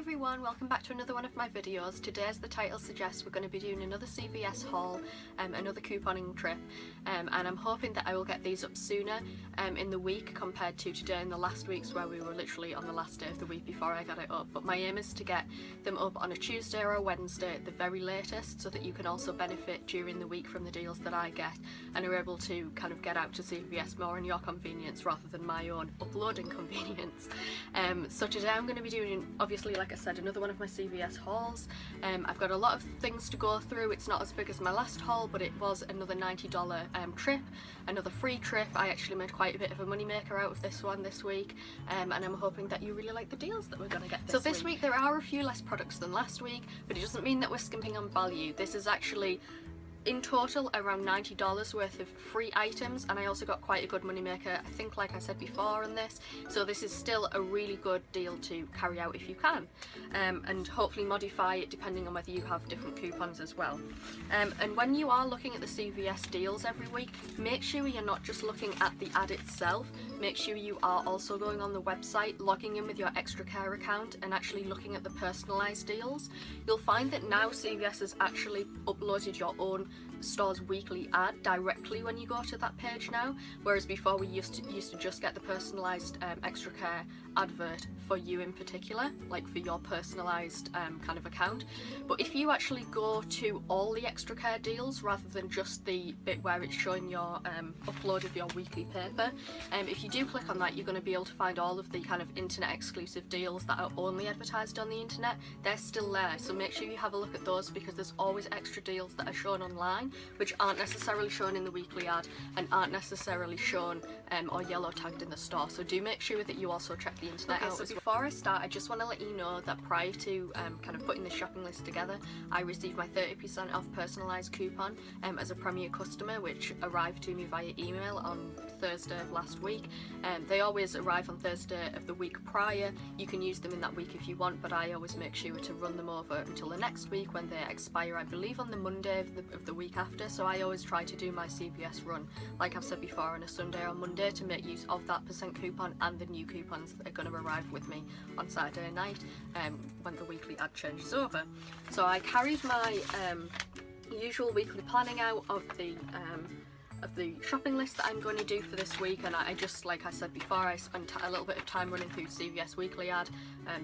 everyone, welcome back to another one of my videos. Today, as the title suggests, we're going to be doing another CVS haul, another couponing trip, and I'm hoping that I will get these up sooner in the week compared to today and the last weeks where we were literally on the last day of the week before I got it up. But my aim is to get them up on a Tuesday or a Wednesday at the very latest, so that you can also benefit during the week from the deals that I get and are able to kind of get out to CVS more in your convenience rather than my own uploading convenience. So today I'm going to be doing, obviously, like I said, another one of my CVS hauls. I've got a lot of things to go through. It's not as big as my last haul, but it was another $90 trip, another free trip. I actually made quite a bit of a moneymaker out of this one this week, and I'm hoping that you really like the deals that we're going to get this week. So this week there are a few less products than last week, but it doesn't mean that we're skimping on value. This is actually in total around $90 worth of free items, and I also got quite a good moneymaker, I think, like I said before, on this. So this is still a really good deal to carry out if you can, and hopefully modify it depending on whether you have different coupons as well. And when you are looking at the CVS deals every week, make sure you're not just looking at the ad itself. Make sure you are also going on the website, logging in with your Extra Care account and actually looking at the personalised deals. You'll find that now CVS has actually uploaded your own store's weekly ad directly when you go to that page now, whereas before we used to just get the personalised Extra Care advert for you in particular, like for your personalised kind of account. But if you actually go to all the Extra Care deals rather than just the bit where it's showing your upload of your weekly paper, if you do click on that, you're going to be able to find all of the kind of internet exclusive deals that are only advertised on the internet. They're still there, so make sure you have a look at those, because there's always extra deals that are shown online which aren't necessarily shown in the weekly ad and aren't necessarily shown or yellow tagged in the store. So do make sure that you also check the internet out. So before I start, I just want to let you know that prior to kind of putting the shopping list together, I received my 30% off personalised coupon as a Premier customer, which arrived to me via email on Thursday of last week. They always arrive on Thursday of the week prior. You can use them in that week if you want, but I always make sure to run them over until the next week when they expire, I believe on the Monday of the week after. So I always try to do my CVS run, like I've said before, on a Sunday or Monday to make use of that % coupon and the new coupons that are going to arrive with me on Saturday night when the weekly ad changes over. So I carried my usual weekly planning out of the shopping list that I'm going to do for this week, and I just, like I said before, I spent a little bit of time running through CVS weekly ad,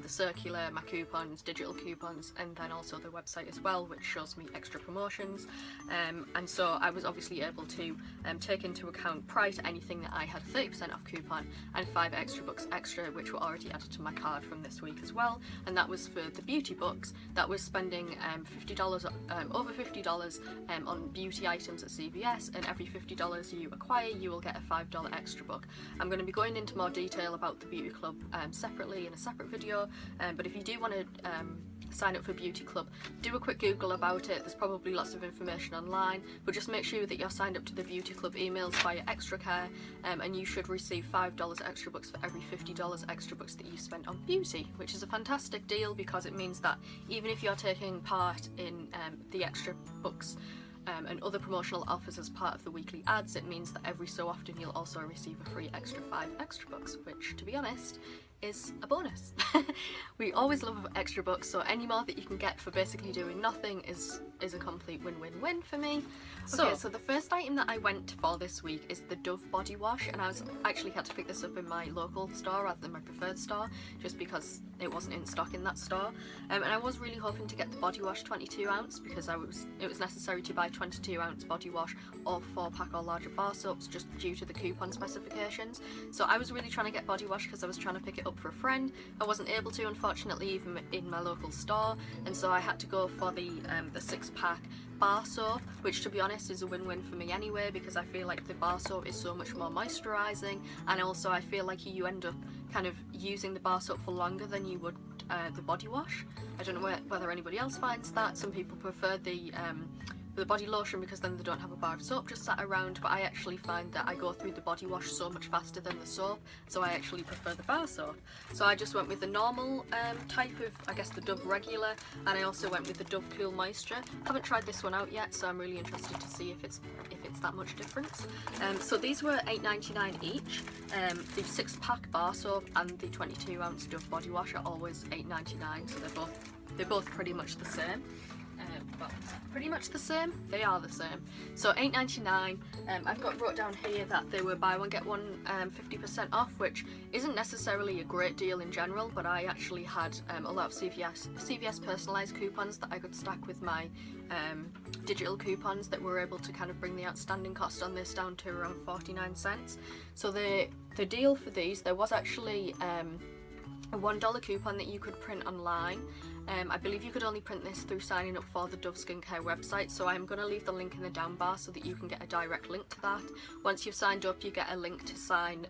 the circular, my coupons, digital coupons, and then also the website as well, which shows me extra promotions, and so I was obviously able to take into account, prior to anything, that I had a 30% off coupon and 5 extra books extra, which were already added to my card from this week as well, and that was for the beauty books. That was spending $50 over $50 on beauty items at CVS, and every $50 you acquire, you will get a $5 extra book. I'm going to be going into more detail about the beauty club separately in a separate video, but if you do want to sign up for Beauty Club, do a quick Google about it. There's probably lots of information online, but just make sure that you're signed up to the Beauty Club emails via Extra Care, and you should receive $5 extra books for every $50 extra books that you spent on beauty, which is a fantastic deal, because it means that even if you're taking part in the extra books and other promotional offers as part of the weekly ads, it means that every so often you'll also receive a free extra 5 extra books, which, to be honest, is a bonus. We always love extra books, so any more that you can get for basically doing nothing is a complete win-win-win for me. So the first item that I went for this week is the Dove body wash, and I actually had to pick this up in my local store rather than my preferred store, just because it wasn't in stock in that store, and I was really hoping to get the body wash 22 ounce, because it was necessary to buy 22 ounce body wash or 4-pack or larger bar soaps, just due to the coupon specifications. So I was really trying to get body wash because I was trying to pick it up for a friend. I wasn't able to, unfortunately, even in my local store, and so I had to go for the 6-pack bar soap, which, to be honest, is a win-win for me anyway, because I feel like the bar soap is so much more moisturising, and also I feel like you end up kind of using the bar soap for longer than you would the body wash. I don't know whether anybody else finds that. Some people prefer the the body lotion because then they don't have a bar of soap just sat around, but I actually find that I go through the body wash so much faster than the soap, so I actually prefer the bar soap. So I just went with the normal type of, I guess, the Dove regular, and I also went with the Dove Cool Moisture. Haven't tried this one out yet, so I'm really interested to see if it's that much difference. So these were $8.99 each. The 6-pack bar soap and the 22-ounce Dove body wash are always $8.99, so they're both pretty much the same. Well, pretty much the same. They are the same. So $8.99. I've got wrote down here that they were buy one get one 50% off, which isn't necessarily a great deal in general, but I actually had a lot of CVS personalised coupons that I could stack with my digital coupons that were able to kind of bring the outstanding cost on this down to around 49 cents. So the deal for these, there was actually a $1 coupon that you could print online. I believe you could only print this through signing up for the Dove Skincare website, so I'm going to leave the link in the down bar so that you can get a direct link to that. Once you've signed up, you get a link to sign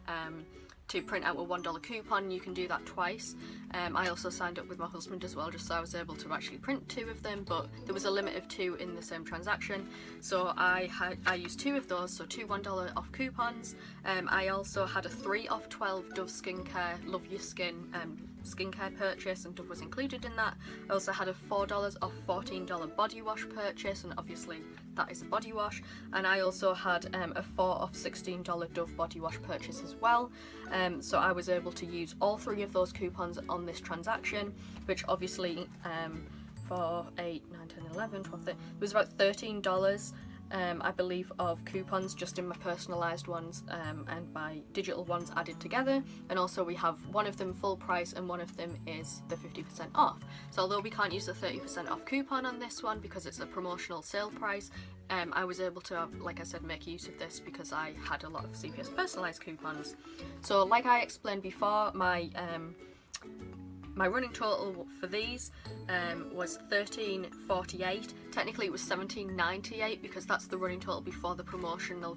to print out a $1 coupon. You can do that twice. I also signed up with my husband as well, just so I was able to actually print 2 of them, but there was a limit of 2 in the same transaction, so I used 2 of those, so 2 $1 off coupons. I also had a 3 off 12 Dove Skincare Love Your Skin skincare purchase, and Dove was included in that. I also had a $4 off $14 body wash purchase, and obviously that is a body wash. And I also had a 4 off $16 Dove body wash purchase as well. So I was able to use all 3 of those coupons on this transaction, which obviously for 8, 9, 10, 11, 12, 13, it was about $13 I believe of coupons just in my personalised ones and my digital ones added together. And also we have one of them full price and one of them is the 50% off. So although we can't use the 30% off coupon on this one because it's a promotional sale price, I was able to, like I said, make use of this because I had a lot of CVS personalised coupons. So like I explained before, my running total for these was $13.48. Technically it was $17.98 because that's the running total before the promotional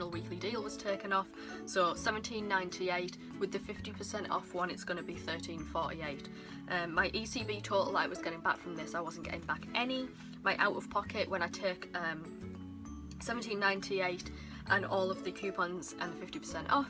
weekly deal was taken off. So $17.98 with the 50% off one, it's going to be $13.48. My ECB total I was getting back from this, I wasn't getting back any. My out of pocket when I take $17.98 and all of the coupons and the 50% off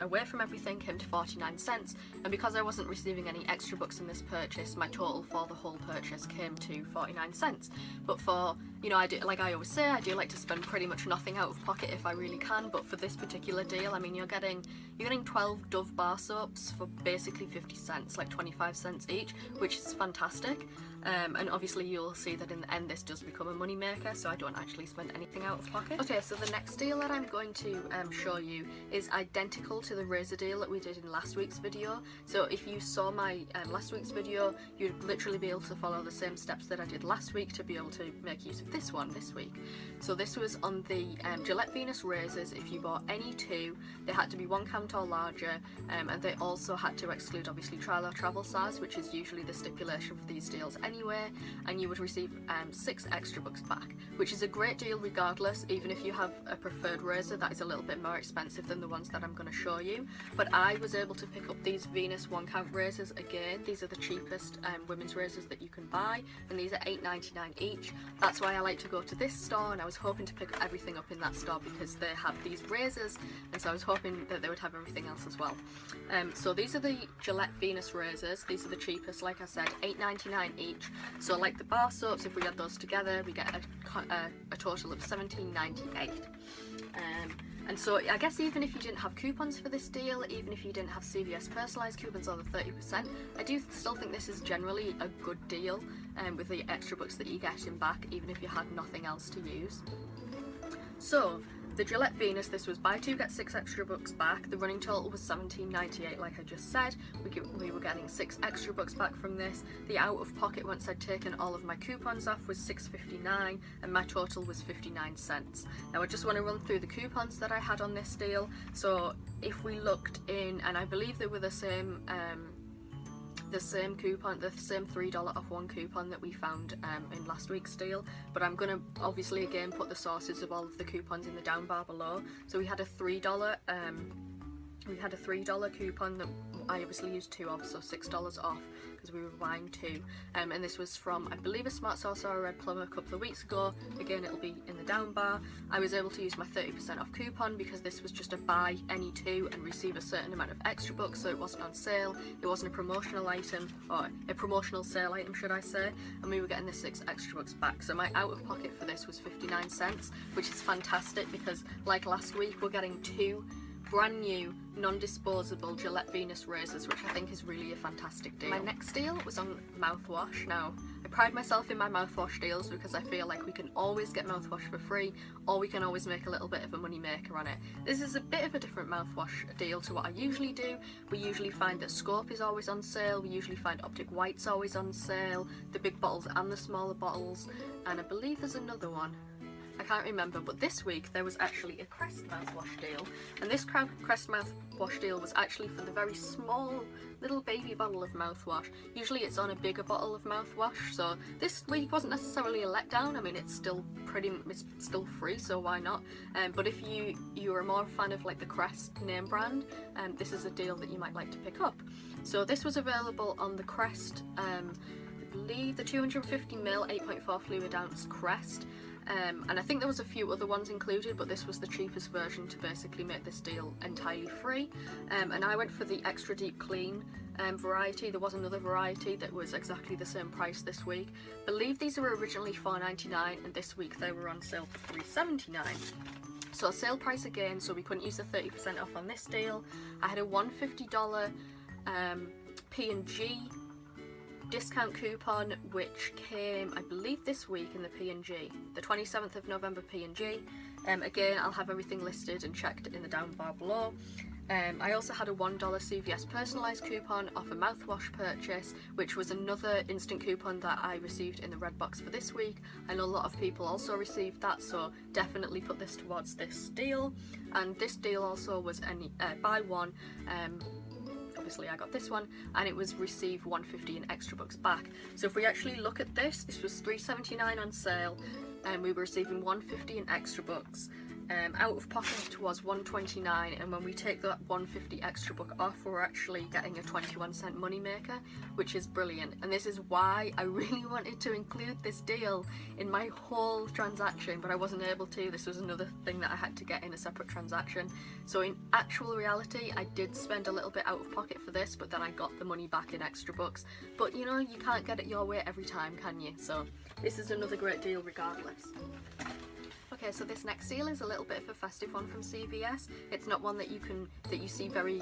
away from everything came to 49 cents, and because I wasn't receiving any extra bucks in this purchase, my total for the whole purchase came to 49 cents. But for, you know, like I always say, I do like to spend pretty much nothing out of pocket if I really can, but for this particular deal, I mean, you're getting 12 Dove bar soaps for basically 50 cents, like 25 cents each, which is fantastic. And obviously you'll see that in the end this does become a money maker, so I don't actually spend anything out of pocket. Okay, so the next deal that I'm going to show you is identical to the razor deal that we did in last week's video. So if you saw my last week's video, you'd literally be able to follow the same steps that I did last week to be able to make use of this one this week. So this was on the Gillette Venus razors. If you bought any 2, they had to be 1 count or larger, and they also had to exclude obviously trial or travel size, which is usually the stipulation for these deals anyway, and you would receive 6 extra bucks back, which is a great deal regardless, even if you have a preferred razor that is a little bit more expensive than the ones that I'm going to show you. But I was able to pick up these Venus 1 count razors again. These are the cheapest women's razors that you can buy, and these are $8.99 each. That's why I like to go to this store, and I was hoping to pick everything up in that store because they have these razors, and so I was hoping that they would have everything else as well. So these are the Gillette Venus razors. These are the cheapest, like I said, $8.99 each. So like the bar soaps, if we add those together, we get a total of $17.98. And so I guess even if you didn't have coupons for this deal, even if you didn't have CVS personalised coupons or the 30%, I do still think this is generally a good deal with the extra bucks that you're getting back, even if you had nothing else to use. So the Gillette Venus, this was buy 2 get 6 extra bucks back. The running total was $17.98, like I just said. We were getting 6 extra bucks back from this. The out of pocket, once I'd taken all of my coupons off, was $6.59, and my total was 59 cents. Now I just want to run through the coupons that I had on this deal. So if we looked in, and I believe they were the same coupon, the same $3 off 1 coupon that we found in last week's deal, but I'm gonna obviously again put the sources of all of the coupons in the down bar below. So we had a $3 coupon that I obviously used 2 off, so $6 off because we were buying 2. And this was from, I believe, a Smart Saucer or Red Plumber a couple of weeks ago. Again, it'll be in the down bar. I was able to use my 30% off coupon because this was just a buy any 2 and receive a certain amount of extra bucks, so it wasn't on sale, it wasn't a promotional item, or a promotional sale item should I say, and we were getting the 6 extra bucks back. So my out of pocket for this was 59 cents, which is fantastic because like last week we're getting 2 brand new non-disposable Gillette Venus razors, which I think is really a fantastic deal. My next deal was on mouthwash. Now, I pride myself in my mouthwash deals because I feel like we can always get mouthwash for free, or we can always make a little bit of a money maker on it. This is a bit of a different mouthwash deal to what I usually do. We usually find that Scope is always on sale, we usually find Optic White's always on sale, the big bottles and the smaller bottles, and I believe there's another one. I can't remember, but this week there was actually a Crest Mouthwash deal, and this Crest Mouthwash deal was actually for the very small little baby bottle of mouthwash. Usually it's on a bigger bottle of mouthwash, so this week wasn't necessarily a letdown. I mean, it's still free, so why not? But if you are more a fan of like the Crest name brand, this is a deal that you might like to pick up. So this was available on the Crest, I believe the 250ml 8.4 fluid ounce Crest. And I think there was a few other ones included, but this was the cheapest version to basically make this deal entirely free. And I went for the extra deep clean variety. There was another variety that was exactly the same price this week. I believe these were originally $4.99 and this week they were on sale for $3.79. So sale price again, so we couldn't use the 30% off on this deal. I had a $150 P&G discount coupon which came, I believe, this week in the P&G, the 27th of November P&G. Again, I'll have everything listed and checked in the down bar below. I also had a $1 CVS personalised coupon off a mouthwash purchase, which was another instant coupon that I received in the red box for this week. I know a lot of people also received that, so definitely put this towards this deal. And this deal also was any buy one, obviously I got this one, and it was receive $150 in extra bucks back. So if we actually look at this was $3.79 on sale, and we were receiving $150 in extra bucks. Out of pocket was $1.29, and when we take that $150 extra buck off, we're actually getting a 21-cent money maker, which is brilliant. And this is why I really wanted to include this deal in my whole transaction, but I wasn't able to. This was another thing that I had to get in a separate transaction. So in actual reality, I did spend a little bit out of pocket for this, but then I got the money back in extra bucks. But you know, you can't get it your way every time, can you? So this is another great deal regardless. Okay, so this next deal is a little bit of a festive one from CVS. It's not one that you see very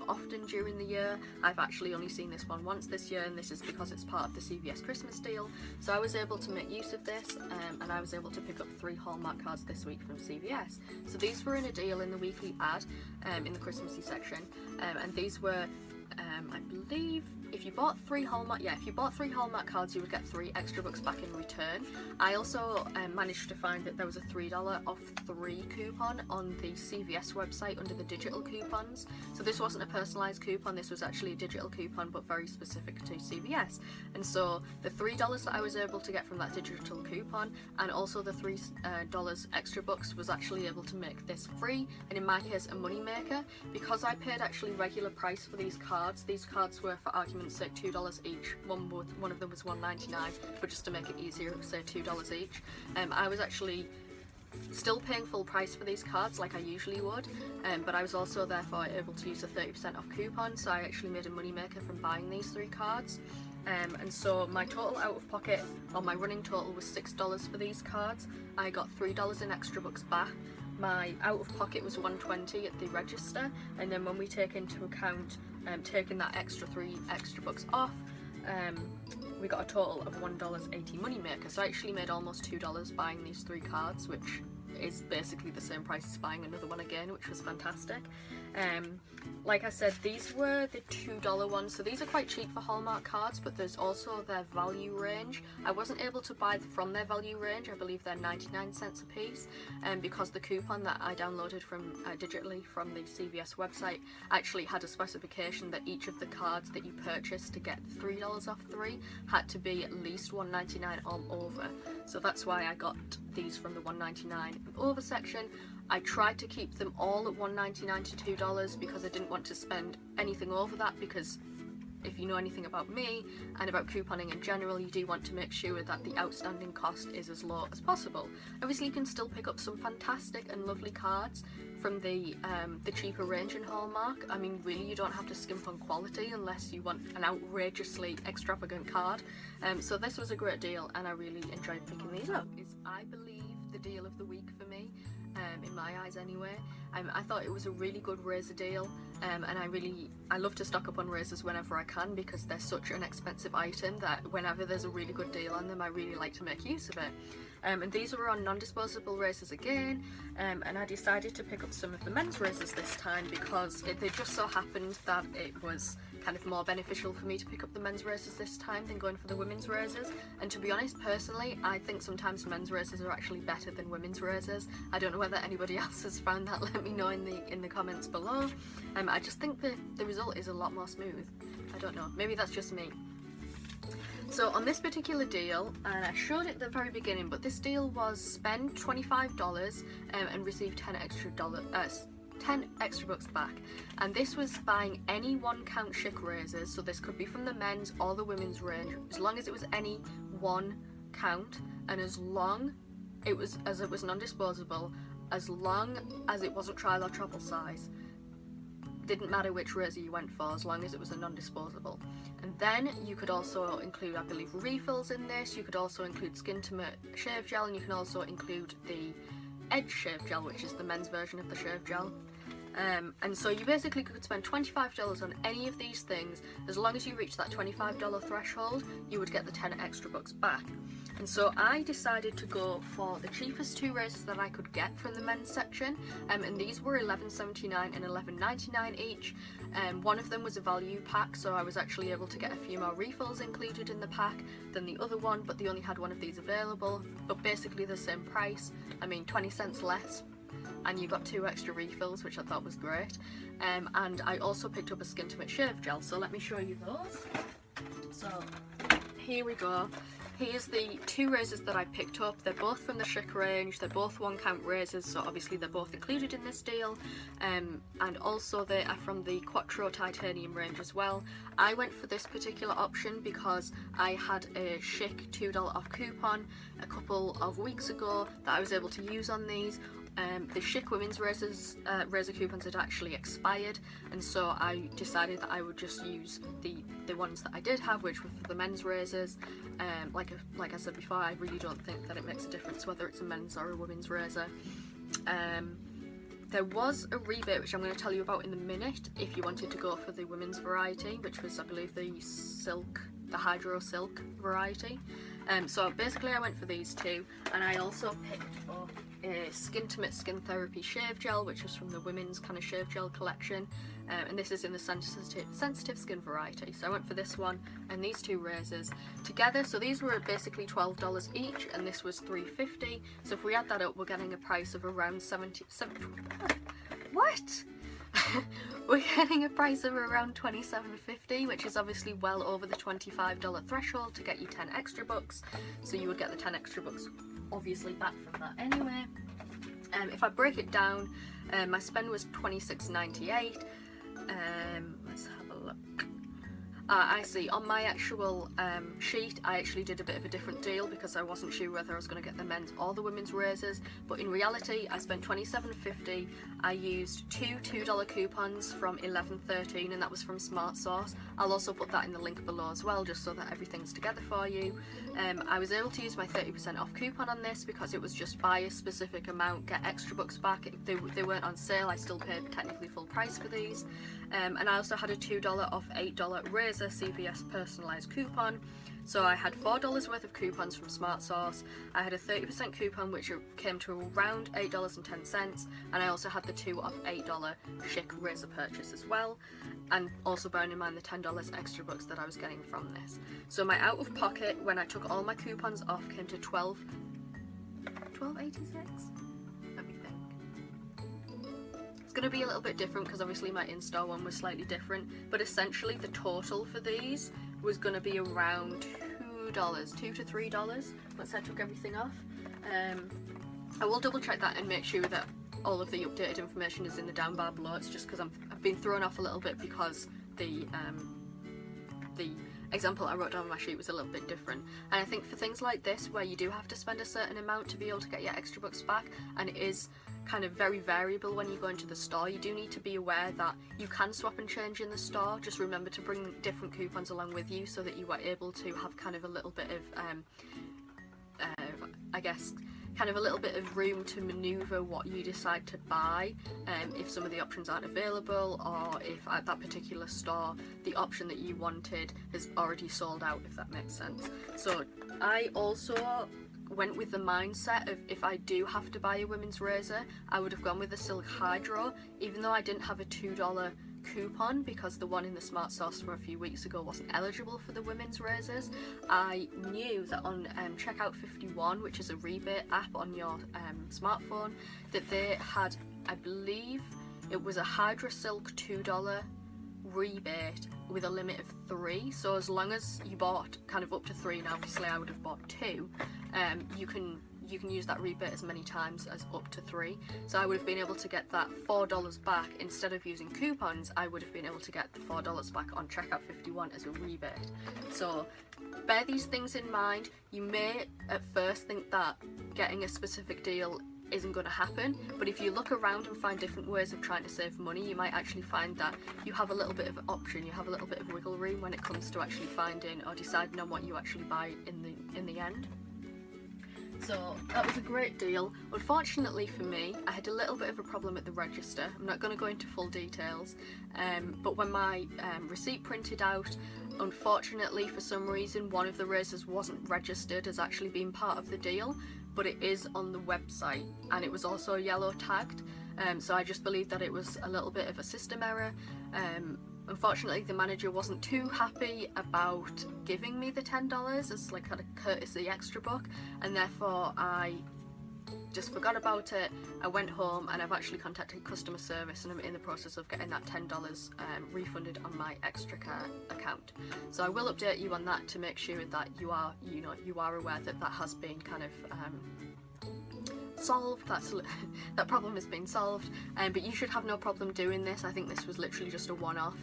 often during the year. I've actually only seen this one once this year, and this is because it's part of the CVS Christmas deal. So I was able to make use of this, and I was able to pick up 3 Hallmark cards this week from CVS. So these were in a deal in the weekly ad, in the Christmassy section, and these were, I believe, if you bought 3 Hallmark cards, you would get 3 extra bucks back in return. I also managed to find that there was a $3 off 3 coupon on the CVS website under the digital coupons. So this wasn't a personalised coupon, this was actually a digital coupon, but very specific to CVS. And so the $3 that I was able to get from that digital coupon, and also the $3 extra bucks, was actually able to make this free, and in my case a money maker. Because I paid actually regular price for these cards were, for argument's sake, $2 each. One of them was $1.99, but just to make it easier, it was say $2 each. I was actually still paying full price for these cards like I usually would, but I was also therefore able to use a 30% off coupon, so I actually made a money maker from buying these 3 cards. And so my total out of pocket, or my running total, was $6 for these cards. I got $3 in extra bucks back. My out of pocket was $1.20 at the register, and then when we take into account taking that extra 3 extra bucks off, we got a total of $1.80 money maker. So I actually made almost $2 buying these 3 cards, which is basically the same price as buying another one again, which was fantastic. Like I said, these were the $2 ones, so these are quite cheap for Hallmark cards, but there's also their value range. I wasn't able to buy from their value range, I believe they're 99 cents a piece, because the coupon that I downloaded from digitally from the CVS website actually had a specification that each of the cards that you purchased to get $3 off 3 had to be at least $1.99 or over. So that's why I got these from the $1.99 over section. I tried to keep them all at $1.99 to $2 because I didn't want to spend anything over that, because if you know anything about me and about couponing in general, you do want to make sure that the outstanding cost is as low as possible. Obviously you can still pick up some fantastic and lovely cards from the cheaper range in Hallmark. I mean, really, you don't have to skimp on quality unless you want an outrageously extravagant card. So this was a great deal and I really enjoyed picking these up. It's, I believe, the deal of the week for me. In my eyes anyway. I thought it was a really good razor deal, and I love to stock up on razors whenever I can, because they're such an expensive item that whenever there's a really good deal on them, I really like to make use of it. And these were on non-disposable razors again, and I decided to pick up some of the men's razors this time because they just so happened that it was kind of more beneficial for me to pick up the men's razors this time than going for the women's razors. And to be honest, personally, I think sometimes men's razors are actually better than women's razors. I don't know whether anybody else has found that. Let me know in the comments below. I just think the result is a lot more smooth. I don't know, maybe that's just me. So on this particular deal, and I showed it at the very beginning, but this deal was spend $25 and receive 10 extra bucks back, and this was buying any 1 count Schick razors, so this could be from the men's or the women's range, as long as it was any 1 count, and as long it was non-disposable, as long as it wasn't trial or travel size. Didn't matter which razor you went for, as long as it was a non-disposable. And then you could also include, I believe, refills in this. You could also include Skintimate Shave Gel, and you can also include the Edge Shave Gel, which is the men's version of the shave gel. And so you basically could spend $25 on any of these things. As long as you reach that $25 threshold, you would get the 10 extra bucks back. And so I decided to go for the cheapest 2 razors that I could get from the men's section, and these were $11.79 and $11.99 each. One of them was a value pack, so I was actually able to get a few more refills included in the pack than the other one, but they only had one of these available, but basically the same price. I mean, 20 cents less, and you got 2 extra refills, which I thought was great. And I also picked up a Skintimate Shave Gel, so let me show you those. So here we go. Here's the 2 razors that I picked up. They're both from the Schick range. They're both 1 count razors, so obviously they're both included in this deal. And also they are from the Quattro Titanium range as well. I went for this particular option because I had a Schick $2 off coupon a couple of weeks ago that I was able to use on these. The Schick women's razors razor coupons had actually expired, and so I decided that I would just use the ones that I did have, which were for the men's razors. Like I said before, I really don't think that it makes a difference whether it's a men's or a women's razor. There was a rebate, which I'm going to tell you about in a minute, if you wanted to go for the women's variety, which was, I believe, the Hydro Silk variety. So basically I went for these 2, and I also picked up a Skintimate Skin Therapy Shave Gel, which was from the women's kind of shave gel collection, and this is in the sensitive skin variety. So I went for this one and these 2 razors together. So these were basically $12 each, and this was $3.50. So if we add that up, we're getting a price of around we're getting a price of around $27.50, which is obviously well over the $25 threshold to get you 10 extra bucks. So you would get the 10 extra bucks obviously back from that anyway. If I break it down, my spend was $26.98. Let's have a look. I see, on my actual sheet I actually did a bit of a different deal because I wasn't sure whether I was going to get the men's or the women's razors, but in reality I spent $27.50. I used 2 $2 coupons from 11.13, and that was from Smart Source. I'll also put that in the link below as well, just so that everything's together for you. I was able to use my 30% off coupon on this because it was just buy a specific amount, get extra bucks back. They weren't on sale, I still paid technically full price for these. And I also had a $2 off $8 razor CVS personalised coupon. So I had $4 worth of coupons from Smart Source. I had a 30% coupon which came to around $8.10, and I also had the 2 off $8 Schick razor purchase as well, and also bearing in mind the $10 extra bucks that I was getting from this. So my out of pocket when I took all my coupons off came to $12.86. Let me think. It's going to be a little bit different because obviously my in-store one was slightly different, but essentially the total for these was going to be around $2 to $3 once I took everything off. I will double check that and make sure that all of the updated information is in the down bar below. It's just because I've been thrown off a little bit because the example I wrote down on my sheet was a little bit different. And I think for things like this, where you do have to spend a certain amount to be able to get your extra bucks back, and it is kind of very variable when you go into the store, you do need to be aware that you can swap and change in the store. Just remember to bring different coupons along with you so that you are able to have kind of a little bit of I guess kind of a little bit of room to maneuver what you decide to buy, if some of the options aren't available, or if at that particular store the option that you wanted has already sold out, if that makes sense. So I also went with the mindset of, if I do have to buy a women's razor, I would have gone with the Silk Hydro, even though I didn't have a $2 coupon because the one in the Smart Source from a few weeks ago wasn't eligible for the women's razors. I knew that on Checkout 51, which is a rebate app on your smartphone, that they had, I believe it was a Hydro Silk $2 rebate with a limit of 3. So as long as you bought kind of up to 3, and obviously I would have bought 2, you can use that rebate as many times as up to 3. So I would have been able to get that $4 back. Instead of using coupons, I would have been able to get the $4 back on Checkout 51 as a rebate. So bear these things in mind. You may at first think that getting a specific deal isn't going to happen, but if you look around and find different ways of trying to save money, you might actually find that you have a little bit of an option, you have a little bit of wiggle room when it comes to actually finding or deciding on what you actually buy in the end. So that was a great deal. Unfortunately for me, I had a little bit of a problem at the register. I'm not going to go into full details, but when my receipt printed out, unfortunately for some reason one of the razors wasn't registered as actually being part of the deal, but it is on the website, and it was also yellow tagged, so I just believe that it was a little bit of a system error. Unfortunately the manager wasn't too happy about giving me the $10 as like kind of courtesy extra buck, and therefore I just forgot about it. I went home and I've actually contacted customer service, and I'm in the process of getting that $10 refunded on my Extracare account. So I will update you on that to make sure that you are aware that that has been kind of solved. That problem has been solved, but you should have no problem doing this. I think this was literally just a one-off.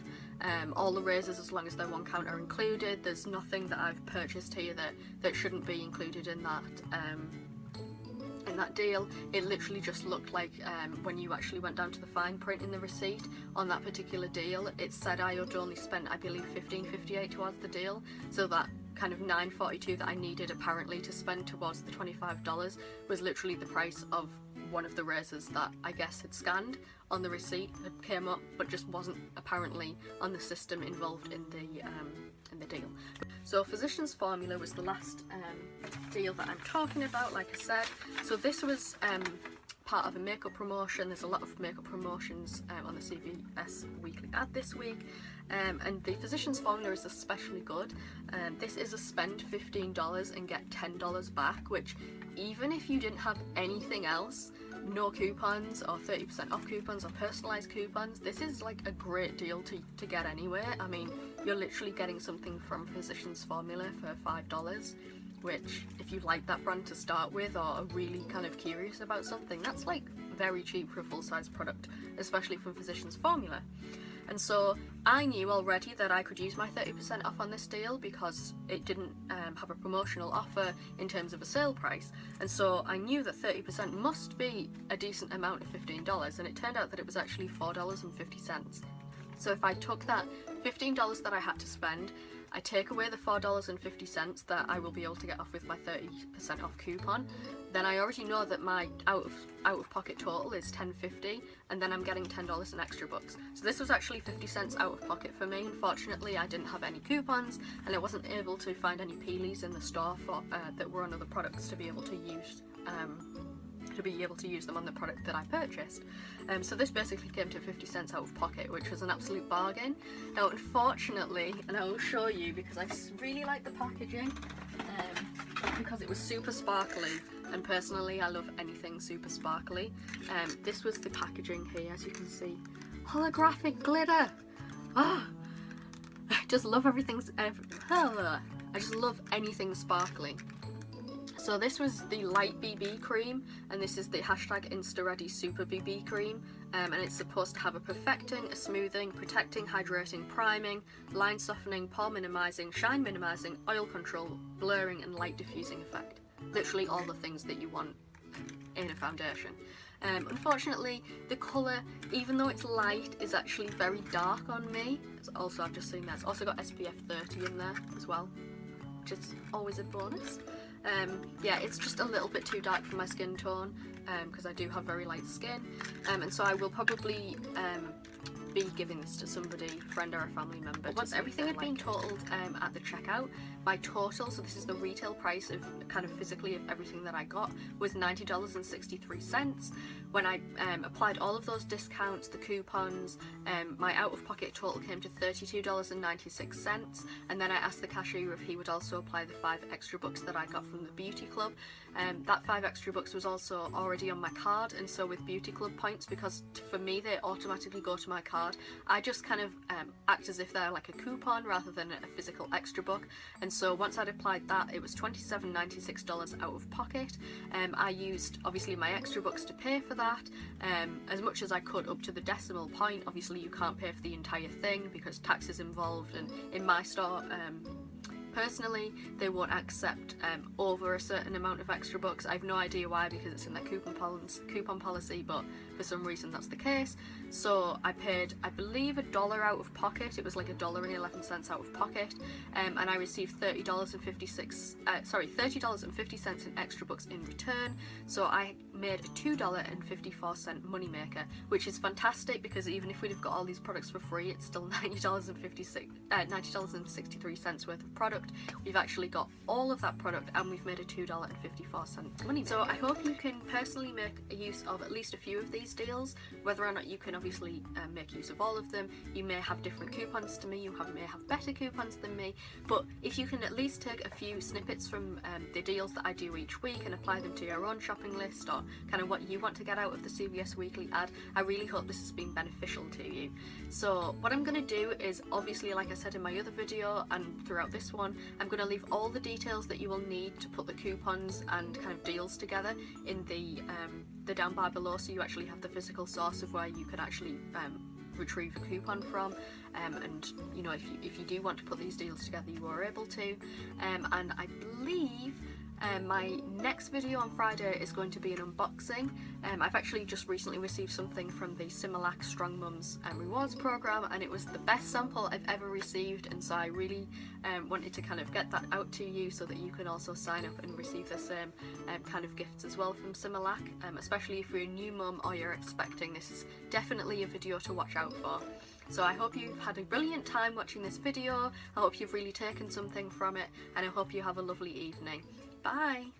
All the razors, as long as they're one count, are included. There's nothing that I've purchased here that shouldn't be included in that deal. It literally just looked like when you actually went down to the fine print in the receipt on that particular deal, it said I had only spent, I believe, $15.58 towards the deal, so that kind of $9.42 that I needed apparently to spend towards the $25 was literally the price of one of the razors that I guess had scanned on the receipt, had came up, but just wasn't apparently on the system involved in the deal. So Physicians Formula was the last deal that I'm talking about, like I said. So this was part of a makeup promotion. There's a lot of makeup promotions on the CVS weekly ad this week, and the Physicians Formula is especially good. This is a spend $15 and get $10 back, which even if you didn't have anything else, no coupons or 30% off coupons or personalised coupons, this is like a great deal to get anyway. I mean, you're literally getting something from Physicians Formula for $5, which if you like that brand to start with or are really kind of curious about something, that's like very cheap for a full-size product, especially from Physicians Formula. And so I knew already that I could use my 30% off on this deal because it didn't have a promotional offer in terms of a sale price, and so I knew that 30% must be a decent amount of $15, and it turned out that it was actually $4.50. So if I took that $15 that I had to spend, I take away the $4.50 that I will be able to get off with my 30% off coupon, then I already know that my out of pocket total is $10.50, and then I'm getting $10 in extra bucks. So this was actually 50 cents out of pocket for me. Unfortunately, I didn't have any coupons, and I wasn't able to find any peelies in the store for that were on other products to be able to use them on the product that I purchased. So this basically came to 50 cents out of pocket, which was an absolute bargain. Now unfortunately, and I will show you because I really like the packaging, because it was super sparkly, and personally I love anything super sparkly. This was the packaging here, as you can see. Holographic glitter! Ah, I just love I just love anything sparkly. So this was the light BB cream, and this is the hashtag InstaReady Super BB cream, and it's supposed to have a perfecting, a smoothing, protecting, hydrating, priming, line softening, pore minimizing, shine minimizing, oil control, blurring and light diffusing effect. Literally all the things that you want in a foundation. Unfortunately, the colour, even though it's light, is actually very dark on me. Also, I've just seen that. It's also got SPF 30 in there as well, which is always a bonus. Yeah, it's just a little bit too dark for my skin tone, because I do have very light skin, and so I will probably be giving this to somebody, friend or a family member. Once everything had been totaled at the checkout, my total, so this is the retail price of kind of physically of everything that I got, was $90.63. When I applied all of those discounts, the coupons, my out-of-pocket total came to $32.96, and then I asked the cashier if he would also apply the $5 extra that I got from the beauty club. That $5 extra was also already on my card, and so with beauty club points, because for me they automatically go to my card, I just kind of act as if they're like a coupon rather than a physical extra book. And so once I'd applied that, it was $27.96 out of pocket. I used obviously my extra bucks to pay for that, as much as I could up to the decimal point. Obviously you can't pay for the entire thing because tax is involved, and in my store personally they won't accept over a certain amount of extra bucks. I have no idea why, because it's in their coupon policy, but for some reason that's the case. So I paid, I believe, $1 out of pocket. It was like $1.11 out of pocket, and I received $30.50 in extra bucks in return. So I made a $2.54 moneymaker, which is fantastic, because even if we'd have got all these products for free, it's still $90.63 worth of product. We've actually got all of that product, and we've made a $2.54 moneymaker. So I hope you can personally make use of at least a few of these deals. Whether or not you can obviously make use of all of them, you may have different coupons to me, you may have better coupons than me, but if you can at least take a few snippets from the deals that I do each week and apply them to your own shopping list, or kind of what you want to get out of the CVS weekly ad, I really hope this has been beneficial to you. So what I'm going to do is, obviously, like I said in my other video and throughout this one, I'm going to leave all the details that you will need to put the coupons and kind of deals together in the down bar below, so you actually have the physical source of where you can actually retrieve a coupon from, and you know, if you do want to put these deals together, you are able to, and I believe my next video on Friday is going to be an unboxing. I've actually just recently received something from the Similac StrongMoms Rewards program, and it was the best sample I've ever received, and so I really wanted to kind of get that out to you so that you can also sign up and receive the same kind of gifts as well from Similac, especially if you're a new mum or you're expecting. This is definitely a video to watch out for. So I hope you've had a brilliant time watching this video, I hope you've really taken something from it, and I hope you have a lovely evening. Bye!